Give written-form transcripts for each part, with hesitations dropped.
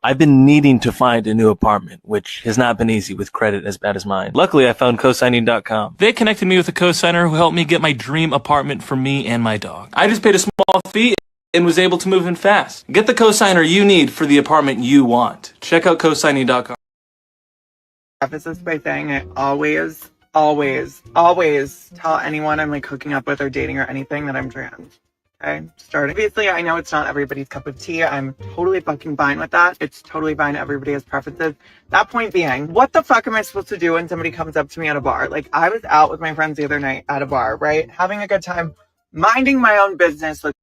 I've been needing to find a new apartment, which has not been easy with credit as bad as mine. Luckily, I found cosigning.com. They connected me with a cosigner who helped me get my dream apartment for me and my dog. I just paid a small fee and was able to move in fast. Get the cosigner you need for the apartment you want. Check out cosigning.com. Preface this by saying I always tell anyone I'm like hooking up with or dating or anything that I'm trans. Okay? Obviously, I know it's not everybody's cup of tea. I'm totally fucking fine with that. It's totally fine. Everybody has preferences. That point being, what the fuck am I supposed to do when somebody comes up to me at a bar? Like, I was out with my friends the other night at a bar, right? Having a good time, minding my own business. Well,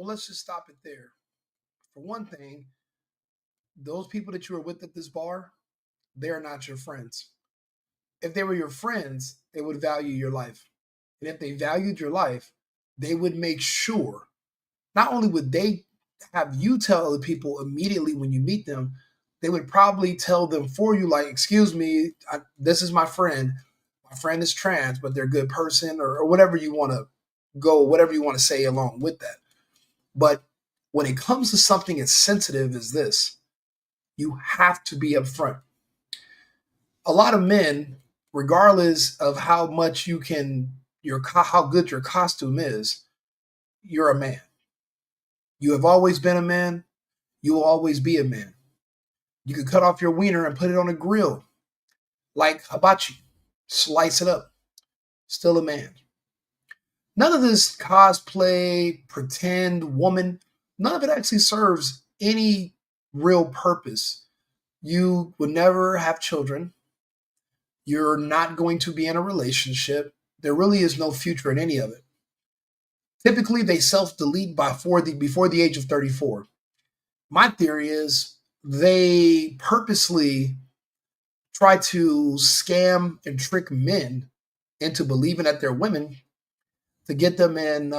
let's just stop it there. For one thing, those people that you were with at this bar, they're not your friends. If they were your friends, they would value your life. And if they valued your life, they would make sure, not only would they have you tell other people immediately when you meet them, they would probably tell them for you, like, excuse me, this is my friend. My friend is trans, but they're a good person, or whatever you want to whatever you want to say along with that. But when it comes to something as sensitive as this, you have to be upfront. A lot of men, regardless of how much how good your costume is, you're a man. You have always been a man. You will always be a man. You can cut off your wiener and put it on a grill, like hibachi, slice it up. Still a man. None of this cosplay, pretend woman, none of it actually serves any real purpose. You would never have children. You're not going to be in a relationship. There really is no future in any of it. Typically, they self-delete before the age of 34. My theory is they purposely try to scam and trick men into believing that they're women to get them in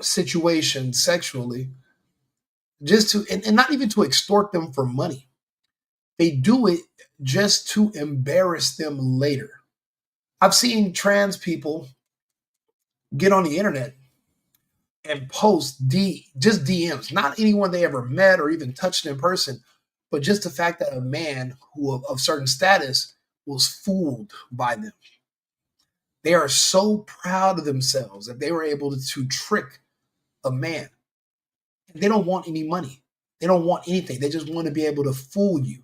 situations sexually, just to, and not even to extort them for money. They do it just to embarrass them later. I've seen trans people get on the internet and post just DMs, not anyone they ever met or even touched in person, but just the fact that a man who of certain status was fooled by them. They are so proud of themselves that they were able to trick a man. They don't want any money. They don't want anything. They just want to be able to fool you.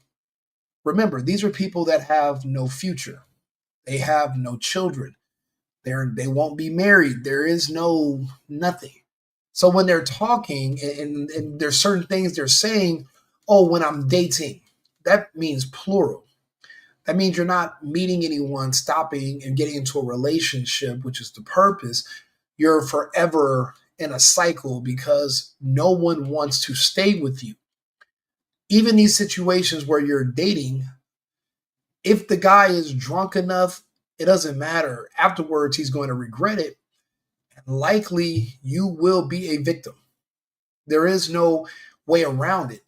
Remember, these are people that have no future. They have no children. They won't be married. There is no nothing. So when they're talking and there's certain things they're saying, oh, when I'm dating, that means plural. That means you're not meeting anyone, stopping and getting into a relationship, which is the purpose. You're forever in a cycle because no one wants to stay with you. Even these situations where you're dating, if the guy is drunk enough, it doesn't matter. Afterwards, he's going to regret it. And likely, you will be a victim. There is no way around it.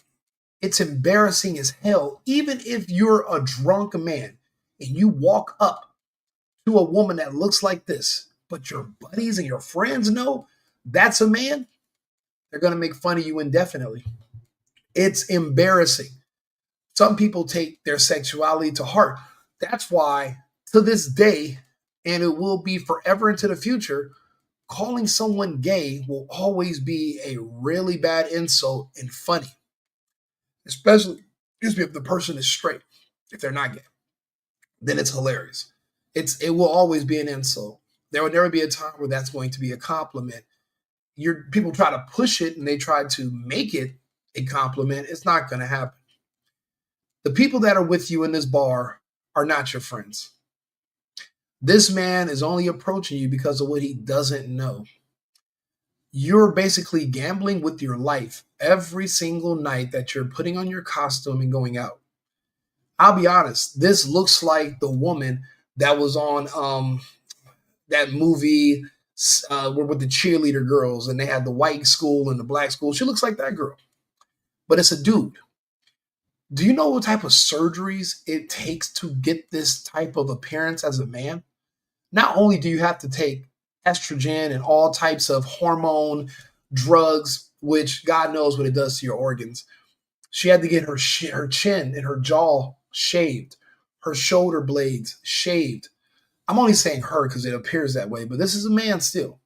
It's embarrassing as hell. Even if you're a drunk man and you walk up to a woman that looks like this, but your buddies and your friends know that's a man, they're going to make fun of you indefinitely. It's embarrassing. Some people take their sexuality to heart. That's why, to this day, and it will be forever into the future, calling someone gay will always be a really bad insult and funny. Especially, if the person is straight. If they're not gay, then it's hilarious. It will always be an insult. There will never be a time where that's going to be a compliment. People try to push it and they try to make it a compliment. It's not going to happen. The people that are with you in this bar are not your friends. This man is only approaching you because of what he doesn't know. You're basically gambling with your life every single night that you're putting on your costume and going out. I'll be honest, this looks like the woman that was on that movie with the cheerleader girls and they had the white school and the black school. She looks like that girl, but it's a dude. Do you know what type of surgeries it takes to get this type of appearance as a man? Not only do you have to take estrogen and all types of hormone drugs which God knows what it does to your organs. She had to get her her chin and her jaw shaved, her shoulder blades shaved. I'm only saying her because it appears that way, but this is a man still.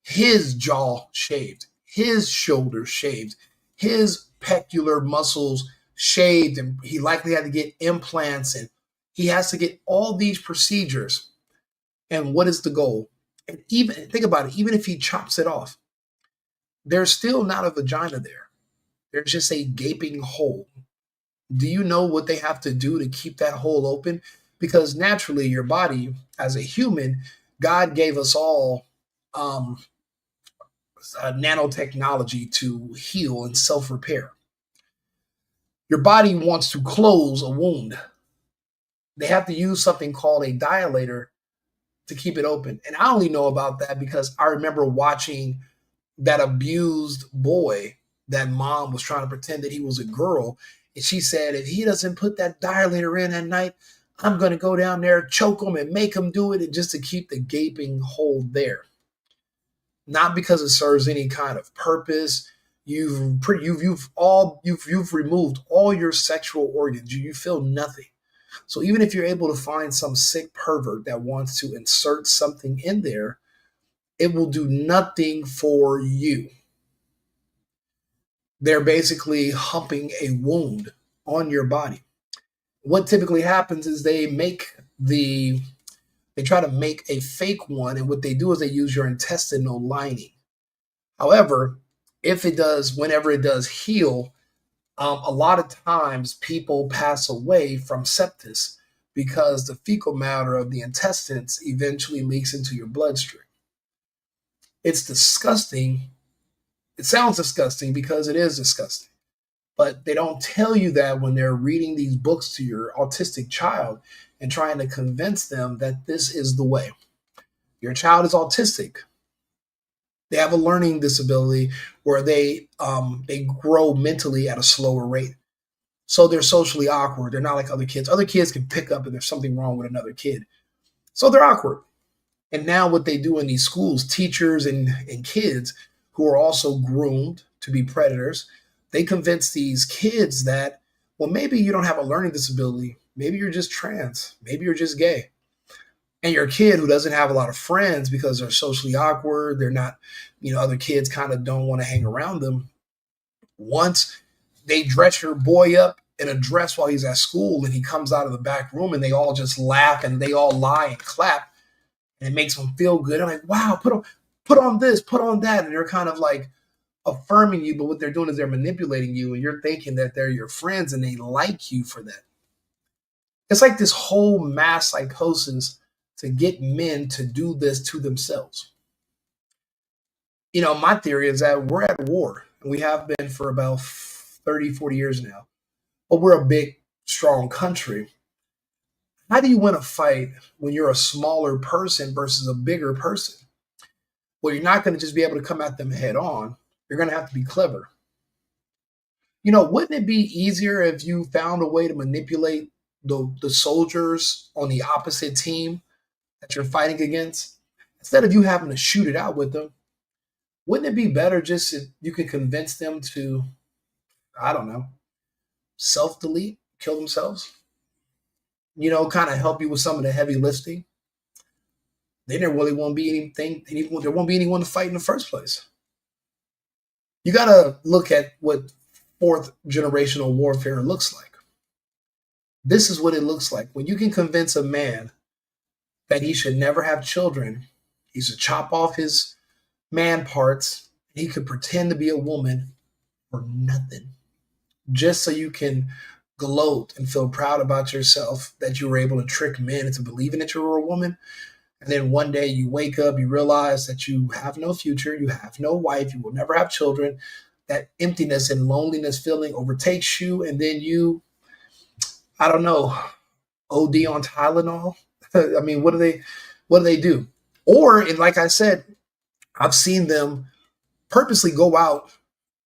His jaw shaved, his shoulders shaved, his peculiar muscles shaved, and he likely had to get implants, and he has to get all these procedures. And what is the goal? And even think about it, even if he chops it off, there's still not a vagina there. There's just a gaping hole. Do you know what they have to do to keep that hole open? Because naturally, your body, as a human, God gave us all um, nanotechnology to heal and self repair. Your body wants to close a wound. They have to use something called a dilator to keep it open. And I only know about that because I remember watching that abused boy, that mom was trying to pretend that he was a girl. And she said, if he doesn't put that dilator in at night, I'm going to go down there, choke him, and make him do it, and just to keep the gaping hole there. Not because it serves any kind of purpose. You've removed all your sexual organs. You feel nothing. So even if you're able to find some sick pervert that wants to insert something in there, it will do nothing for you. They're basically humping a wound on your body. What typically happens is they try to make a fake one, and what they do is they use your intestinal lining. However, whenever it does heal, a lot of times people pass away from sepsis because the fecal matter of the intestines eventually leaks into your bloodstream. It's disgusting. It sounds disgusting because it is disgusting. But they don't tell you that when they're reading these books to your autistic child and trying to convince them that this is the way. Your child is autistic. They have a learning disability where they grow mentally at a slower rate. So they're socially awkward. They're not like other kids. Other kids can pick up if there's something wrong with another kid. So they're awkward. And now what they do in these schools, teachers and kids who are also groomed to be predators, they convince these kids that, well, maybe you don't have a learning disability. Maybe you're just trans. Maybe you're just gay. And your kid who doesn't have a lot of friends because they're socially awkward, they're not, other kids kind of don't want to hang around them. Once they dress your boy up in a dress while he's at school and he comes out of the back room and they all just laugh and they all lie and clap and it makes them feel good. I'm like, wow, put on this, put on that. And they're kind of like affirming you, but what they're doing is they're manipulating you and you're thinking that they're your friends and they like you for that. It's like this whole mass psychosis to get men to do this to themselves. My theory is that we're at war, and we have been for about 30, 40 years now. But we're a big, strong country. How do you win a fight when you're a smaller person versus a bigger person? Well, you're not going to just be able to come at them head on. You're going to have to be clever. Wouldn't it be easier if you found a way to manipulate the soldiers on the opposite team that you're fighting against? Instead of you having to shoot it out with them, wouldn't it be better just if you could convince them to, I don't know, self-delete, kill themselves? Kind of help you with some of the heavy lifting. Then there really won't be there won't be anyone to fight in the first place. You got to look at what fourth generational warfare looks like. This is what it looks like. When you can convince a man that he should never have children, he should chop off his man parts, he could pretend to be a woman for nothing, just so you can gloat and feel proud about yourself that you were able to trick men into believing that you were a woman. And then one day you wake up, you realize that you have no future, you have no wife, you will never have children. That emptiness and loneliness feeling overtakes you, and then you, I don't know, OD on Tylenol. I mean, what do they do? Or, and like I said, I've seen them purposely go out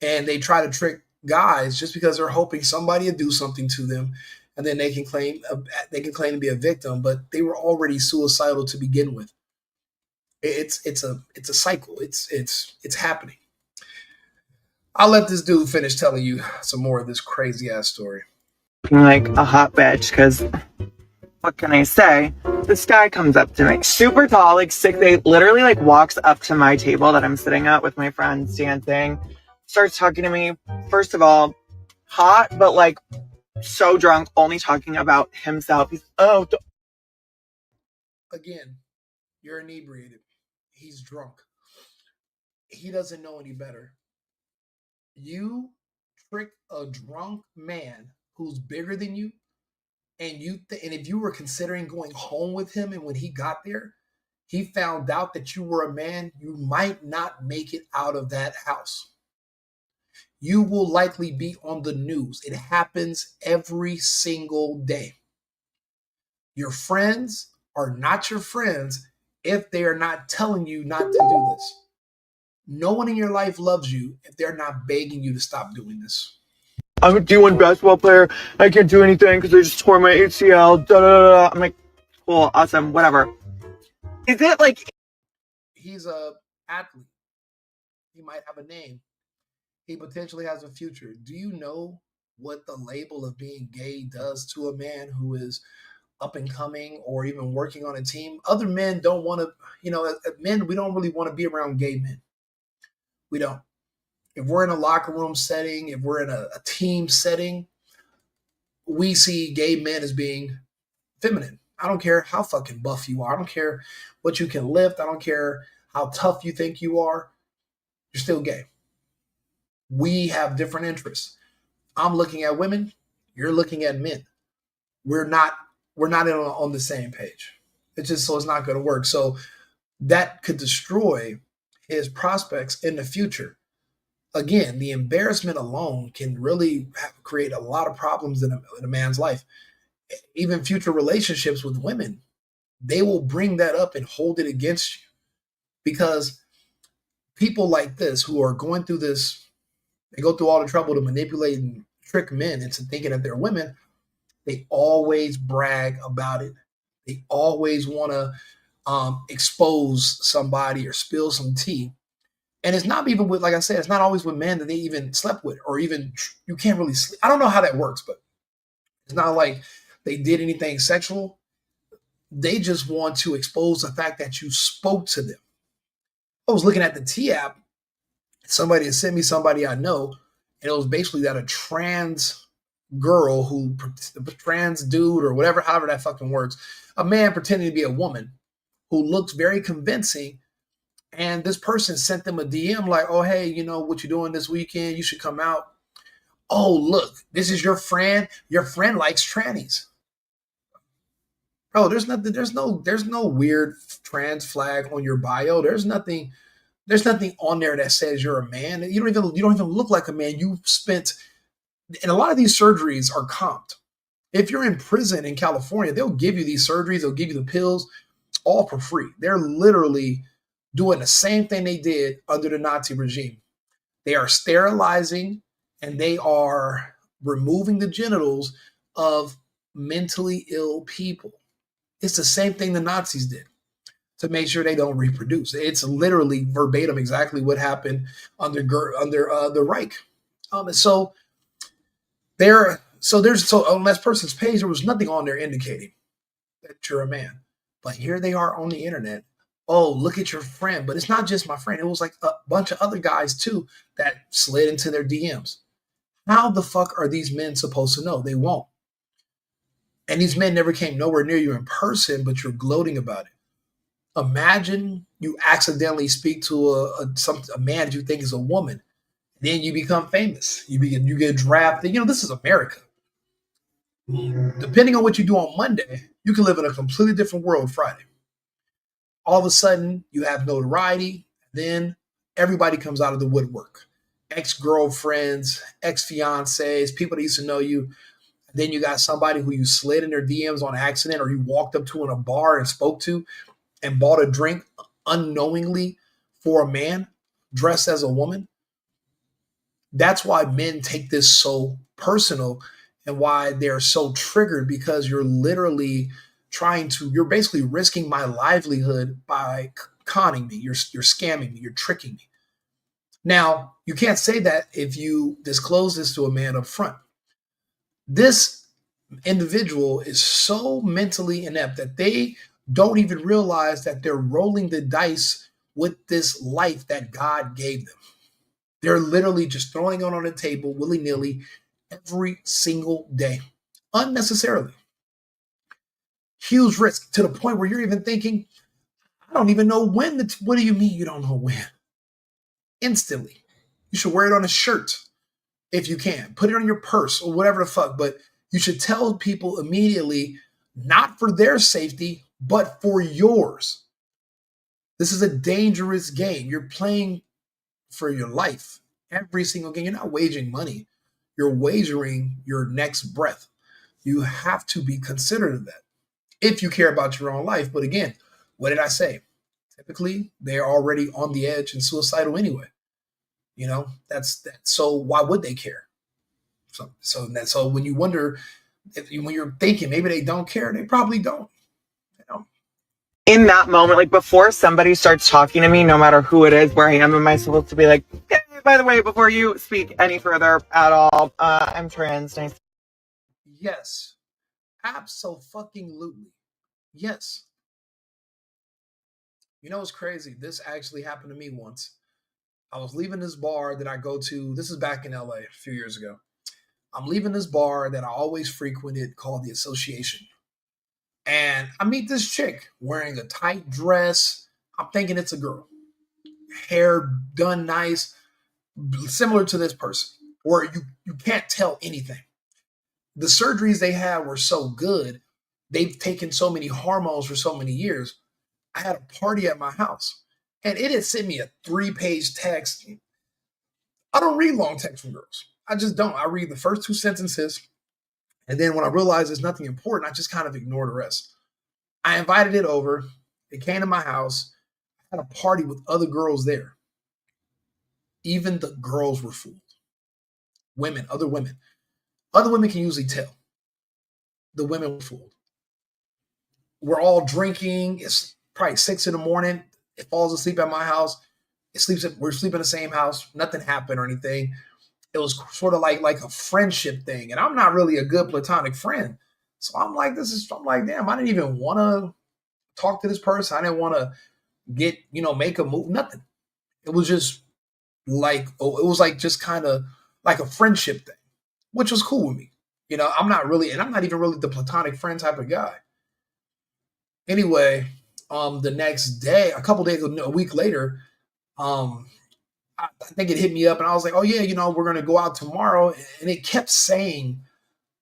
and they try to trick guys just because they're hoping somebody will do something to them, and then they can claim to be a victim, but they were already suicidal to begin with. It's a cycle. It's happening. I'll let this dude finish telling you some more of this crazy ass story. Like a hot bitch, because what can I say? This guy comes up to me, super tall, like 6'8", literally like walks up to my table that I'm sitting at with my friends dancing, starts talking to me. First of all, hot, but like so drunk, only talking about himself. He's, oh, Again, you're inebriated. He's drunk. He doesn't know any better. You trick a drunk man who's bigger than you, and if you were considering going home with him, and when he got there, he found out that you were a man, you might not make it out of that house. You will likely be on the news. It happens every single day. Your friends are not your friends if they are not telling you not to do this. No one in your life loves you if they're not begging you to stop doing this. I'm a D1 basketball player. I can't do anything because I just tore my ACL. Da, da, da, da. I'm like, cool, awesome, whatever. Is it like He's a athlete. He might have a name. He potentially has a future. Do you know what the label of being gay does to a man who is up and coming or even working on a team? Other men don't want to, men, we don't really want to be around gay men. We don't. If we're in a locker room setting, if we're in a team setting, we see gay men as being feminine. I don't care how fucking buff you are. I don't care what you can lift. I don't care how tough you think you are. You're still gay. We have different interests. I'm looking at women. You're looking at men. We're not on the same page. It's not going to work. So that could destroy his prospects in the future. Again, the embarrassment alone can really create a lot of problems in a man's life. Even future relationships with women, they will bring that up and hold it against you, because people like this who are going through this, they go through all the trouble to manipulate and trick men into thinking that they're women. They always brag about it. They always want to expose somebody or spill some tea. And it's not even with, like I said, it's not always with men that they even slept with, or even you can't really sleep. I don't know how that works, but it's not like they did anything sexual. They just want to expose the fact that you spoke to them. I was looking at the T app. Somebody had sent me somebody I know, and it was basically that a trans girl who, trans dude or whatever, however that fucking works, a man pretending to be a woman who looks very convincing. And this person sent them a DM like, oh, hey, you know what you're doing this weekend? You should come out. Oh, look, this is your friend. Your friend likes trannies. Bro, there's no weird trans flag on your bio. There's nothing on there that says you're a man. You don't even look like a man. You spent, and a lot of these surgeries are comped. If you're in prison in California, they'll give you these surgeries, they'll give you the pills, all for free. They're literally doing the same thing they did under the Nazi regime. They are sterilizing and they are removing the genitals of mentally ill people. It's the same thing the Nazis did to make sure they don't reproduce. It's literally verbatim exactly what happened under the Reich. So on that person's page, there was nothing on there indicating that you're a man. But here they are on the internet. Oh, look at your friend. But it's not just my friend. It was like a bunch of other guys too that slid into their DMs. How the fuck are these men supposed to know? They won't. And these men never came nowhere near you in person, but you're gloating about it. Imagine you accidentally speak to a man that you think is a woman. Then you become famous. You get drafted. This is America. Depending on what you do on Monday, you can live in a completely different world Friday. All of a sudden, you have notoriety. Then everybody comes out of the woodwork. Ex-girlfriends, ex-fiancés, people that used to know you. Then you got somebody who you slid in their DMs on accident, or you walked up to in a bar and spoke to and bought a drink unknowingly for a man dressed as a woman. That's why men take this so personal and why they're so triggered, because you're basically risking my livelihood by conning me. You're scamming me. You're tricking me. Now, you can't say that if you disclose this to a man up front. This individual is so mentally inept that they don't even realize that they're rolling the dice with this life that God gave them. They're literally just throwing it on the table willy nilly every single day, unnecessarily. Huge risk to the point where you're even thinking, I don't even know when. What do you mean you don't know when? Instantly. You should wear it on a shirt if you can. Put it on your purse or whatever the fuck. But you should tell people immediately, not for their safety, but for yours. This is a dangerous game. You're playing for your life. Every single game. You're not wagering money. You're wagering your next breath. You have to be considerate of that if you care about your own life. But again, what did I say? Typically, they're already on the edge and suicidal anyway. You know, that's that. So why would they care? So when you wonder, when you're thinking maybe they don't care, they probably don't. You know? In that moment, like before somebody starts talking to me, no matter who it is, where I am I supposed to be like, hey, by the way, before you speak any further at all, I'm trans. Nice. Yes, absolutely. Yes. You know what's crazy? This actually happened to me once. I was leaving this bar that I go to. This is back in LA a few years ago. I'm leaving this bar that I always frequented called the Association. And I meet this chick wearing a tight dress. I'm thinking it's a girl. Hair done nice, similar to this person, or you can't tell anything. The surgeries they had were so good. They've taken so many hormones for so many years. I had a party at my house, and it had sent me a 3-page text. I don't read long texts from girls. I just don't. I read the first 2 sentences, and then when I realize there's nothing important, I just kind of ignore the rest. I invited it over. It came to my house. I had a party with other girls there. Even the girls were fooled. Women, other women. Other women can usually tell. The women were fooled. We're all drinking. It's probably 6 in the morning. It falls asleep at my house. We're sleeping in the same house. Nothing happened or anything. It was sort of like a friendship thing. And I'm not really a good platonic friend. So I'm like, damn, I didn't even want to talk to this person. I didn't want to make a move, nothing. It was just just kind of like a friendship thing, which was cool with me. I'm not even really the platonic friend type of guy. Anyway, the next day, a couple days, a week later, I think it hit me up and I was like, oh yeah, we're going to go out tomorrow. And it kept saying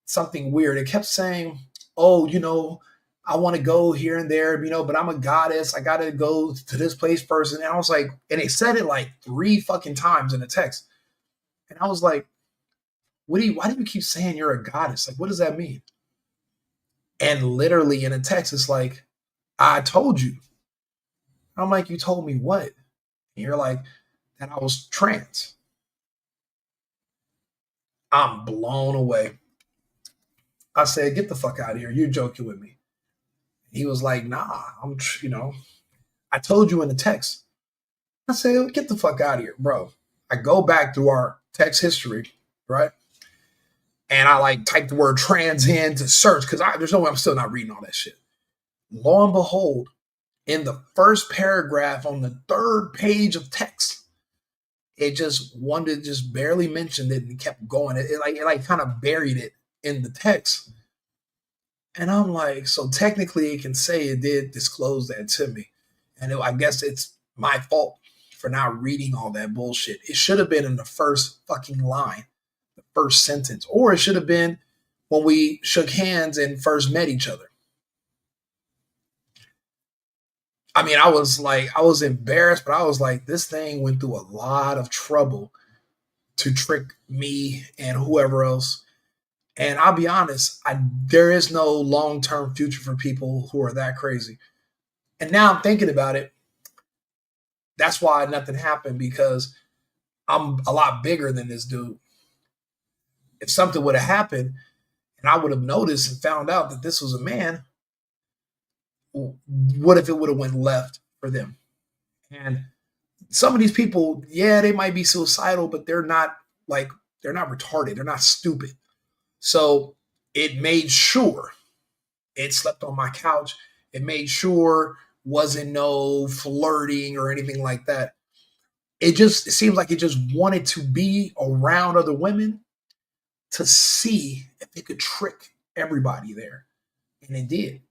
something weird. It kept saying, oh, I want to go here and there, but I'm a goddess. I got to go to this place first. And I was like, and it said it like 3 fucking times in the text. And I was like, why do you keep saying you're a goddess? Like, what does that mean? And literally in a text, it's like, I told you. I'm like, you told me what? And you're like, that I was trans. I'm blown away. I said, get the fuck out of here. You're joking with me. He was like, nah, I told you in the text. I said, get the fuck out of here, bro. I go back through our text history, right? And I like type the word trans in to search because there's no way I'm still not reading all that shit. Lo and behold, in the first paragraph on the 3rd page of text, it just barely mentioned it and kept going. It kind of buried it in the text. And I'm like, so technically it can say it did disclose that to me. And I guess it's my fault for not reading all that bullshit. It should have been in the first fucking line, the first sentence, or it should have been when we shook hands and first met each other. I mean, I was embarrassed, but I was like, this thing went through a lot of trouble to trick me and whoever else. And I'll be honest, there is no long-term future for people who are that crazy. And now I'm thinking about it. That's why nothing happened, because I'm a lot bigger than this dude. If something would have happened and I would have noticed and found out that this was a man, what if it would have went left for them? And some of these people, yeah, they might be suicidal, but they're not retarded. They're not stupid. So it made sure it slept on my couch. It made sure wasn't no flirting or anything like that. It seems like it just wanted to be around other women to see if it could trick everybody there. And it did.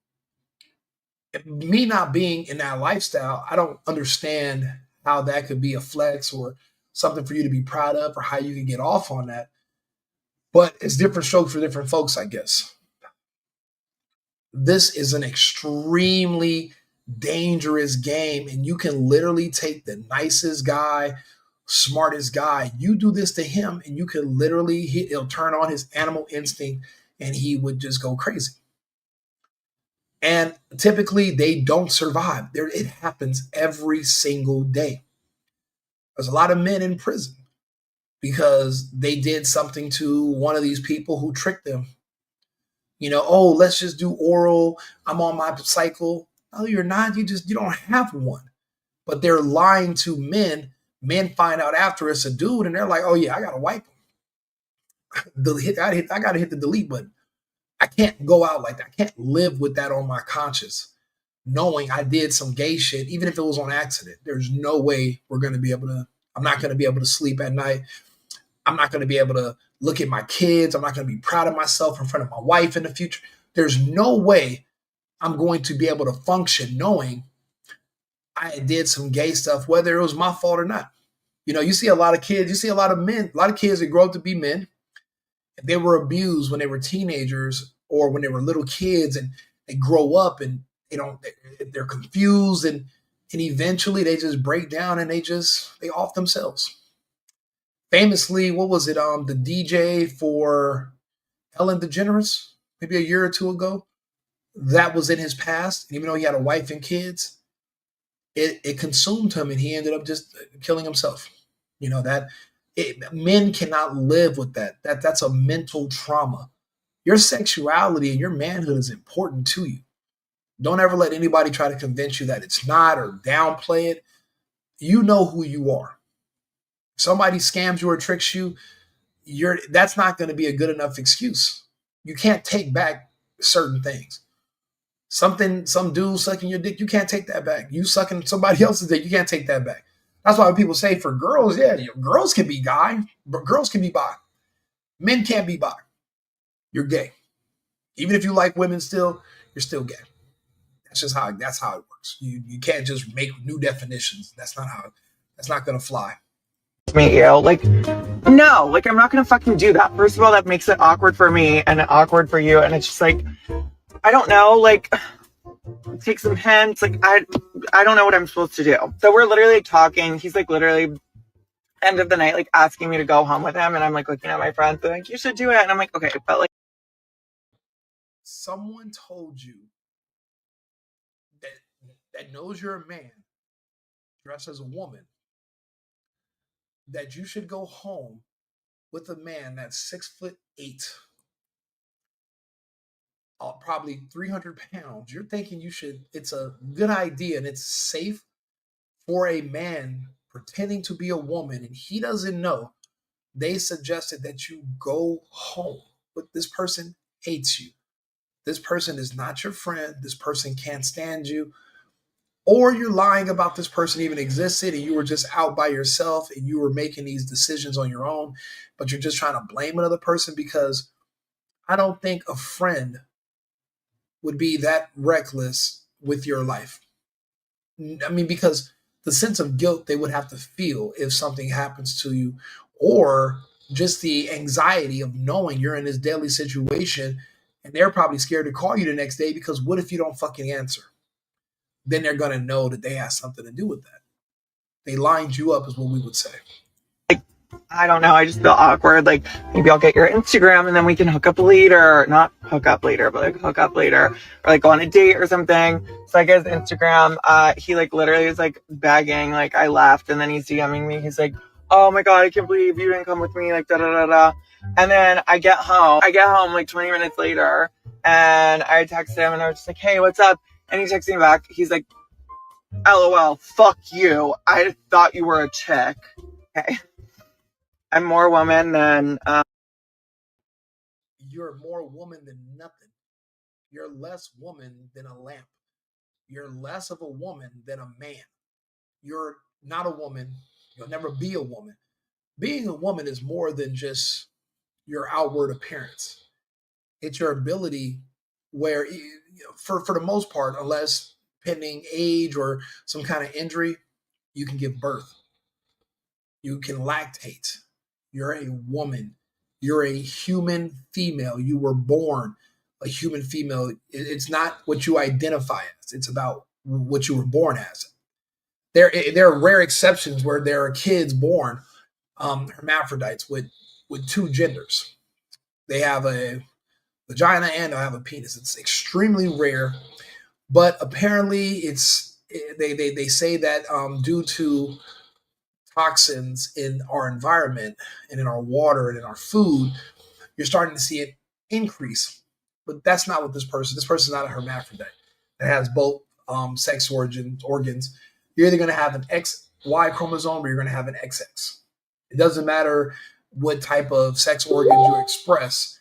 Me not being in that lifestyle, I don't understand how that could be a flex or something for you to be proud of or how you can get off on that. But it's different strokes for different folks, I guess. This is an extremely dangerous game, and you can literally take the nicest guy, smartest guy. You do this to him, and you can literally, he'll turn on his animal instinct and he would just go crazy. And typically, they don't survive. It happens every single day. There's a lot of men in prison because they did something to one of these people who tricked them. Oh, let's just do oral. I'm on my cycle. No, you're not. You don't have one. But they're lying to men. Men find out after it's a dude, and they're like, "Oh yeah, I gotta wipe him. I gotta hit the delete button. I can't go out like that. I can't live with that on my conscience, knowing I did some gay shit, even if it was on accident. There's no way we're gonna be able to. I'm not gonna be able to sleep at night. I'm not gonna be able to look at my kids. I'm not gonna be proud of myself in front of my wife in the future. There's no way I'm going to be able to function knowing I did some gay stuff, whether it was my fault or not. You see a lot of kids, you see a lot of men, a lot of kids that grow up to be men. They were abused when they were teenagers or when they were little kids, and they grow up and they're confused, and eventually they just break down and they off themselves. Famously, what was it? The DJ for Ellen DeGeneres, maybe a year or two ago, that was in his past. And even though he had a wife and kids, it consumed him, and he ended up just killing himself. Men cannot live with that. That's a mental trauma. Your sexuality and your manhood is important to you. Don't ever let anybody try to convince you that it's not or downplay it. You know who you are. If somebody scams you or tricks you, that's not going to be a good enough excuse. You can't take back certain things. Some dude sucking your dick, you can't take that back. You sucking somebody else's dick, you can't take that back. That's why when people say for girls, yeah, girls can be guy, but girls can be bi. Men can't be bi. You're gay. Even if you like women still, you're still gay. That's how it works. You can't just make new definitions. That's not gonna fly. Meet you. No, I'm not gonna fucking do that. First of all, that makes it awkward for me and awkward for you, and it's just I don't know, take some hints. I don't know what I'm supposed to do. So we're literally talking. He's literally end of the night, asking me to go home with him. And I'm looking at my friends, they're you should do it. And I'm okay, but someone told you that knows you're a man dressed as a woman, that you should go home with a man that's 6'8", probably 300 pounds. You're thinking it's a good idea and it's safe for a man pretending to be a woman, and he doesn't know. They suggested that you go home, but this person hates you. This person is not your friend. This person can't stand you. Or you're lying about this person even existed and you were just out by yourself and you were making these decisions on your own, but you're just trying to blame another person, because I don't think a friend would be that reckless with your life. I mean, because the sense of guilt they would have to feel if something happens to you, or just the anxiety of knowing you're in this deadly situation, and they're probably scared to call you the next day because what if you don't fucking answer? Then they're going to know that they have something to do with that. They lined you up, is what we would say. I don't know. I just feel awkward. Maybe I'll get your Instagram and then we can hook up later. Not hook up later, but hook up later. Or go on a date or something. So I get his Instagram. He literally is begging. I left, and then he's DMing me. He's oh my God, I can't believe you didn't come with me. Da da da da. And then I get home 20 minutes later, and I text him and I was just hey, what's up? And he texts me back. He's LOL, fuck you. I thought you were a chick. Okay. I'm more woman than, You're more woman than nothing. You're less woman than a lamp. You're less of a woman than a man. You're not a woman. You'll never be a woman. Being a woman is more than just your outward appearance. It's your ability where, for the most part, unless pending age or some kind of injury, you can give birth. You can lactate. You're a woman. You're a human female. You were born a human female. It's not what you identify as. It's about what you were born as. There are rare exceptions where there are kids born hermaphrodites with two genders. They have a vagina and they have a penis. It's extremely rare, but apparently they say that due to toxins in our environment and in our water and in our food, you're starting to see it increase. But that's not what this person. This person's not a hermaphrodite. It has both sex organs. You're either going to have an XY chromosome or you're going to have an XX. It doesn't matter what type of sex organs you express.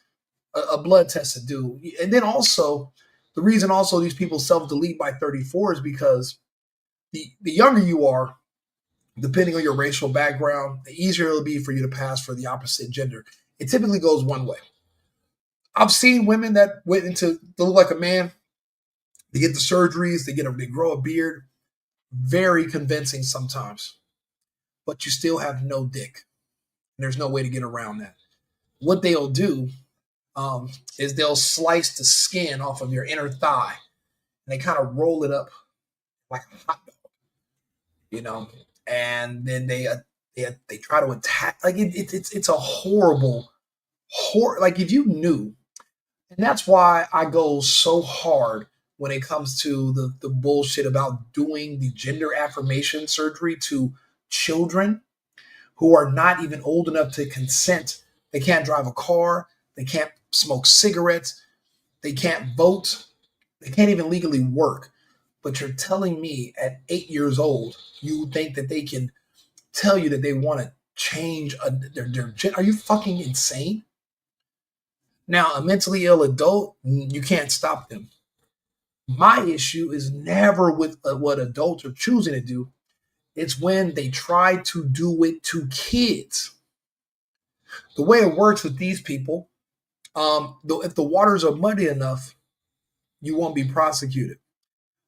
A blood test to do, and then also the reason also these people self-delete by 34 is because the younger you are, depending on your racial background, the easier it'll be for you to pass for the opposite gender. It typically goes one way. I've seen women that went into to look like a man. They get the surgeries, they grow a beard. Very convincing sometimes, but you still have no dick. And there's no way to get around that. What they'll do is they'll slice the skin off of your inner thigh and they kind of roll it up like a hot dog, and then they try to attack. Like it's a horrible, like if you knew, and that's why I go so hard when it comes to the bullshit about doing the gender affirmation surgery to children who are not even old enough to consent. They can't drive a car. They can't smoke cigarettes. They can't vote. They can't even legally work. But you're telling me at 8 years old, you think that they can tell you that they want to change their Are you fucking insane? Now, a mentally ill adult, you can't stop them. My issue is never with what adults are choosing to do. It's when they try to do it to kids. The way it works with these people, if the waters are muddy enough, you won't be prosecuted.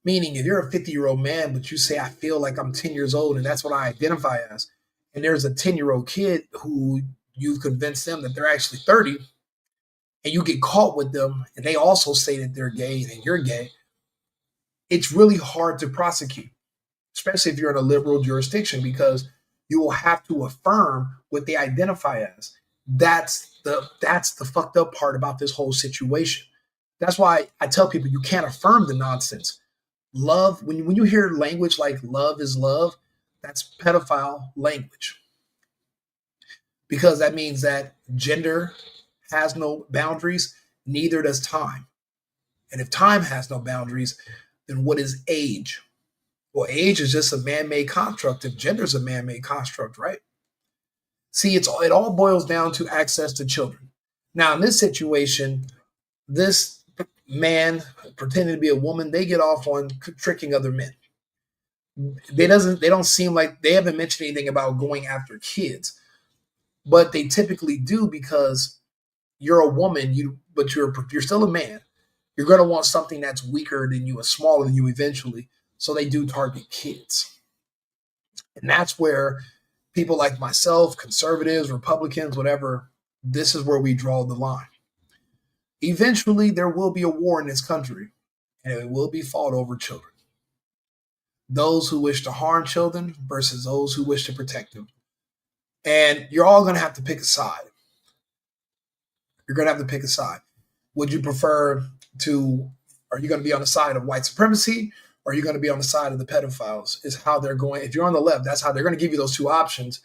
Meaning, if you're a 50-year-old man, but you say, I feel like I'm 10 years old and that's what I identify as, and there's a 10-year-old kid who you've convinced them that they're actually 30, and you get caught with them, and they also say that they're gay and you're gay, it's really hard to prosecute, especially if you're in a liberal jurisdiction, because you will have to affirm what they identify as. That's the fucked up part about this whole situation. That's why I tell people you can't affirm the nonsense. Love, when you hear language like love is love, that's pedophile language. Because that means that gender has no boundaries, neither does time. And if time has no boundaries, then what is age? Well, age is just a man-made construct if gender is a man-made construct, right? See, it all boils down to access to children. Now, in this situation, this man pretending to be a woman, they get off on tricking other men. They don't seem like they haven't mentioned anything about going after kids, but they typically do because you're a woman, but you're still a man. You're going to want something that's weaker than you and smaller than you eventually. So they do target kids. And that's where people like myself, conservatives, Republicans, whatever, this is where we draw the line. Eventually, there will be a war in this country, and it will be fought over children. Those who wish to harm children versus those who wish to protect them. And you're all going to have to pick a side. You're going to have to pick a side. Would you prefer are you going to be on the side of white supremacy, or are you going to be on the side of the pedophiles? Is how they're going. If you're on the left, that's how they're going to give you those two options.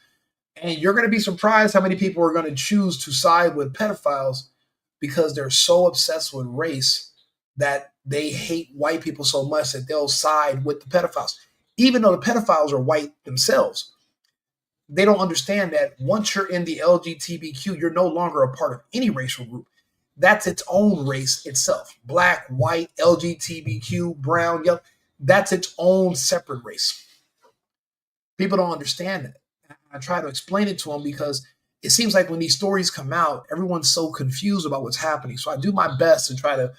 And you're going to be surprised how many people are going to choose to side with pedophiles because they're so obsessed with race that they hate white people so much that they'll side with the pedophiles. even though the pedophiles are white themselves. They don't understand that once you're in the LGBTQ, you're no longer a part of any racial group. That's its own race itself. Black, white, LGBTQ, brown, yellow. That's its own separate race. People don't understand that. I try to explain it to them because it seems like when these stories come out, everyone's so confused about what's happening. So I do my best to try to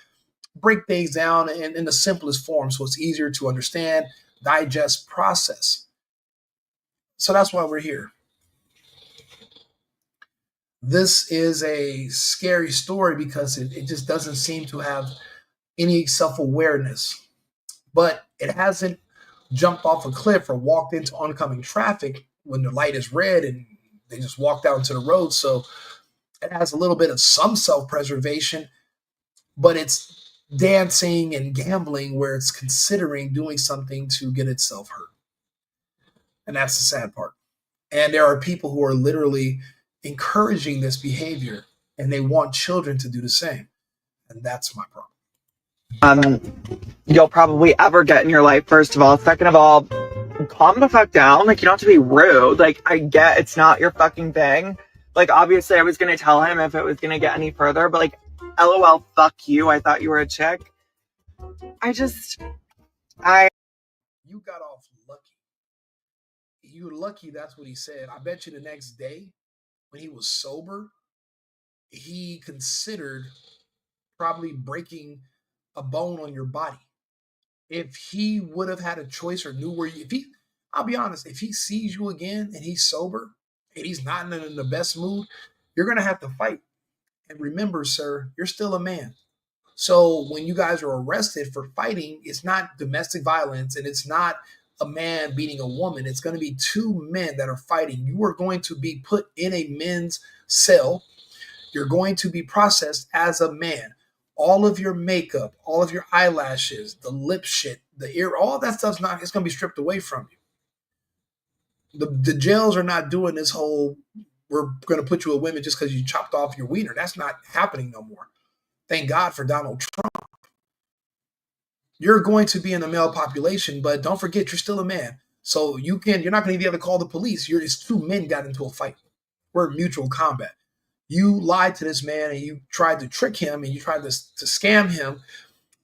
break things down in the simplest form so it's easier to understand, digest, process. So that's why we're here. This is a scary story because it just doesn't seem to have any self-awareness. But it hasn't jumped off a cliff or walked into oncoming traffic when the light is red and they just walked out into the road. So it has a little bit of some self-preservation, but it's dancing and gambling where it's considering doing something to get itself hurt. And that's the sad part. And there are people who are literally encouraging this behavior and they want children to do the same. And that's my problem. You'll probably ever get in your life, first of all. Second of all, calm the fuck down. Like, you don't have to be rude. Like, I get it's not your fucking thing. Like, obviously I was gonna tell him if it was gonna get any further, but like, LOL, fuck you. I thought you were a chick. You got off lucky. You're lucky that's what he said. I bet you the next day when he was sober, he considered probably breaking a bone on your body. If he would have had a choice or knew where you, I'll be honest, if he sees you again and he's sober and he's not in the best mood, you're going to have to fight. And remember, sir, you're still a man. So when you guys are arrested for fighting, it's not domestic violence and it's not a man beating a woman. It's going to be two men that are fighting. You are going to be put in a men's cell. You're going to be processed as a man. All of your makeup, all of your eyelashes, the lip shit, the ear, all that stuff's not, it's going to be stripped away from you. The jails are not doing this whole, we're going to put you with women just because you chopped off your wiener. That's not happening no more. Thank God for Donald Trump. You're going to be in the male population, but don't forget you're still a man. So you're not going to be able to call the police. It's two men got into a fight. We're in mutual combat. You lied to this man and you tried to trick him and you tried to scam him.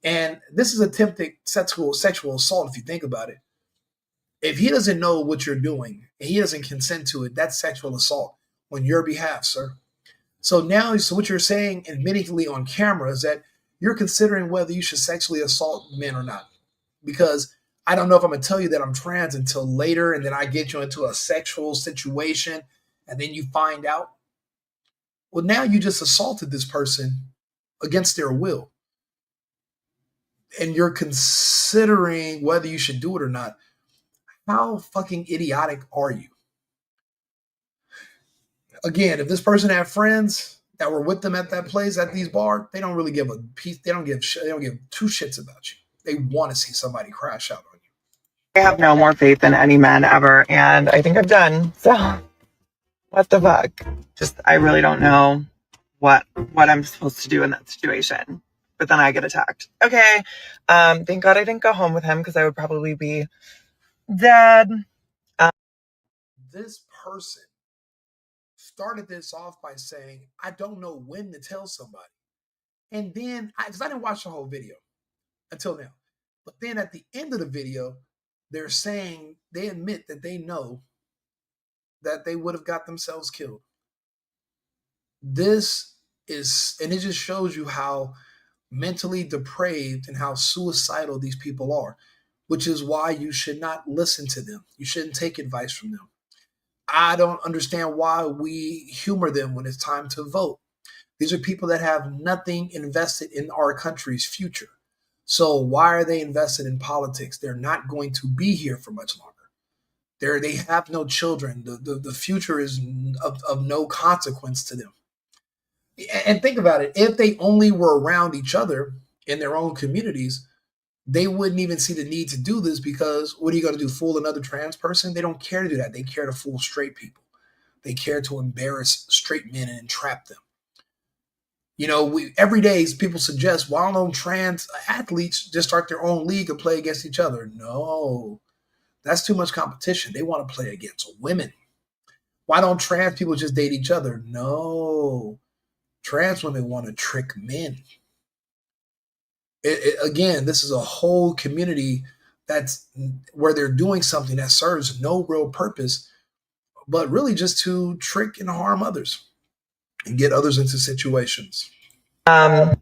And this is attempted sexual assault if you think about it. If he doesn't know what you're doing and he doesn't consent to it, that's sexual assault on your behalf, sir. So what you're saying admittedly on camera is that you're considering whether you should sexually assault men or not. Because I don't know if I'm going to tell you that I'm trans until later and then I get you into a sexual situation and then you find out. Well, now you just assaulted this person against their will. And you're considering whether you should do it or not. How fucking idiotic are you? Again, if this person had friends that were with them at that place, at these bars, they don't really give a piece. They don't give two shits about you. They want to see somebody crash out on you. I have no more faith in any men ever, and I think I'm done. So, what the fuck? I really don't know what I'm supposed to do in that situation. But then I get attacked. Okay. Thank God I didn't go home with him because I would probably be dead. This person started this off by saying, I don't know when to tell somebody. And then, because I didn't watch the whole video until now. But then at the end of the video, they're saying, they admit that they know that they would have got themselves killed. And it just shows you how mentally depraved and how suicidal these people are, which is why you should not listen to them. You shouldn't take advice from them. I don't understand why we humor them when it's time to vote. These are people that have nothing invested in our country's future. So why are they invested in politics? They're not going to be here for much longer. They have no children. The future is of no consequence to them. And think about it. If they only were around each other in their own communities, they wouldn't even see the need to do this because what are you going to do, fool another trans person? They don't care to do that. They care to fool straight people. They care to embarrass straight men and entrap them. Every day people suggest, why don't trans athletes just start their own league and play against each other? No, That's too much competition. They want to play against women. Why don't trans people just date each other? No, trans women want to trick men. Again, this is a whole community that's where they're doing something that serves no real purpose, but really just to trick and harm others and get others into situations. I'm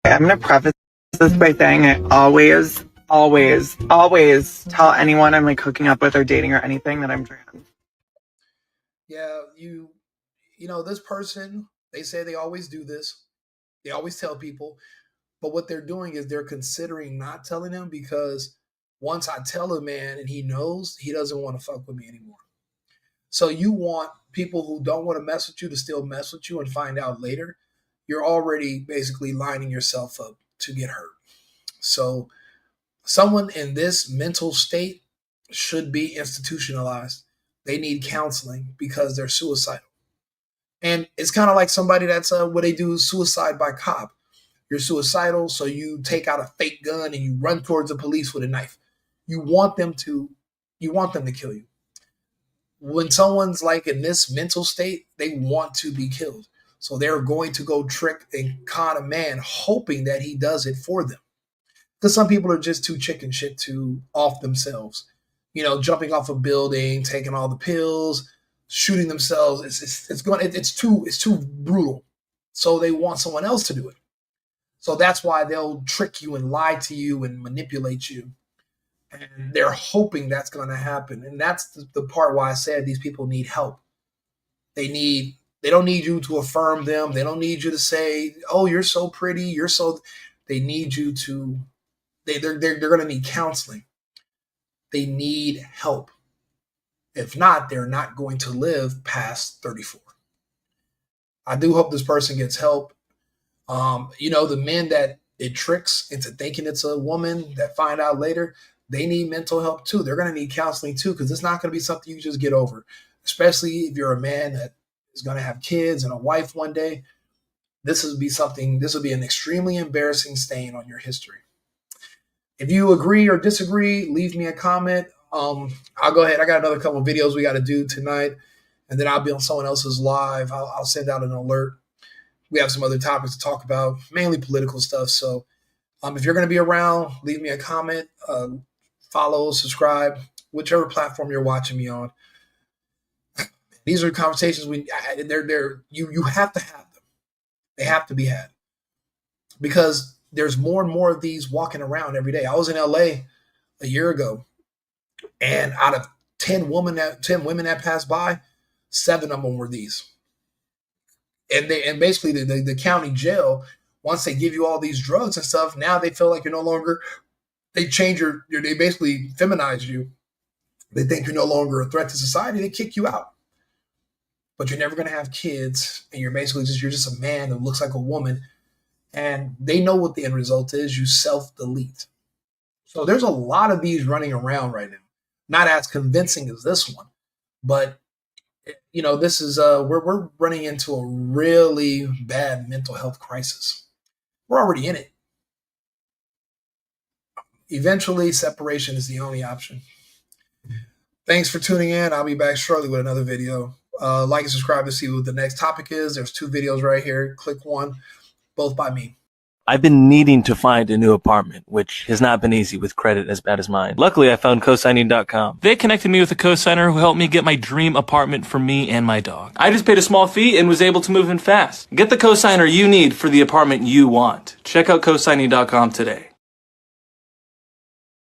going to preface this by saying I always tell anyone I'm like hooking up with or dating or anything that I'm trans. Yeah, you know, this person, they say they always do this. They always tell people, but what they're doing is they're considering not telling him because once I tell a man and he knows, he doesn't want to fuck with me anymore. So you want people who don't want to mess with you to still mess with you and find out later. You're already basically lining yourself up to get hurt. So someone in this mental state should be institutionalized. They need counseling because they're suicidal. And it's kind of like somebody that's what they do suicide by cop. You're suicidal, so you take out a fake gun and you run towards the police with a knife. You want them to kill you. When someone's like in this mental state, they want to be killed. So they're going to go trick and con a man, hoping that he does it for them. Because some people are just too chicken shit to off themselves. You know, jumping off a building, taking all the pills, shooting themselves. It's too brutal. So they want someone else to do it. So that's why they'll trick you and lie to you and manipulate you. And they're hoping that's going to happen. And that's the part why I said these people need help. They don't need you to affirm them. They don't need you to say, "Oh, you're so pretty. They need you to. They're going to need counseling. They need help. If not, they're not going to live past 34. I do hope this person gets help. You know, the men that it tricks into thinking it's a woman that find out later, they need mental help too. They're going to need counseling too, because it's not going to be something you just get over, especially if you're a man that is going to have kids and a wife one day. This will be an extremely embarrassing stain on your history. If you agree or disagree, leave me a comment. I'll go ahead. I got another couple of videos we got to do tonight, and then I'll be on someone else's live. I'll send out an alert. We have some other topics to talk about, mainly political stuff. So if you're going to be around, leave me a comment, follow, subscribe, whichever platform you're watching me on. These are conversations you have to have them. They have to be had because there's more and more of these walking around every day. I was in LA a year ago, and out of 10 women that passed by, 7 of them were these. And basically the county jail, once they give you all these drugs and stuff, now they feel like you're no longer, they basically feminize you. They think you're no longer a threat to society. They kick you out. But you're never going to have kids, and you're just a man that looks like a woman. And they know what the end result is. You self-delete. So there's a lot of these running around right now. Not as convincing as this one, but you know, this is we're running into a really bad mental health crisis. We're already in it. Eventually, separation is the only option. Thanks for tuning in. I'll be back shortly with another video. Like and subscribe to see what the next topic is. There's 2 videos right here. Click one, both by me. I've been needing to find a new apartment, which has not been easy with credit as bad as mine. Luckily, I found cosigning.com. They connected me with a cosigner who helped me get my dream apartment for me and my dog. I just paid a small fee and was able to move in fast. Get the cosigner you need for the apartment you want. Check out cosigning.com today.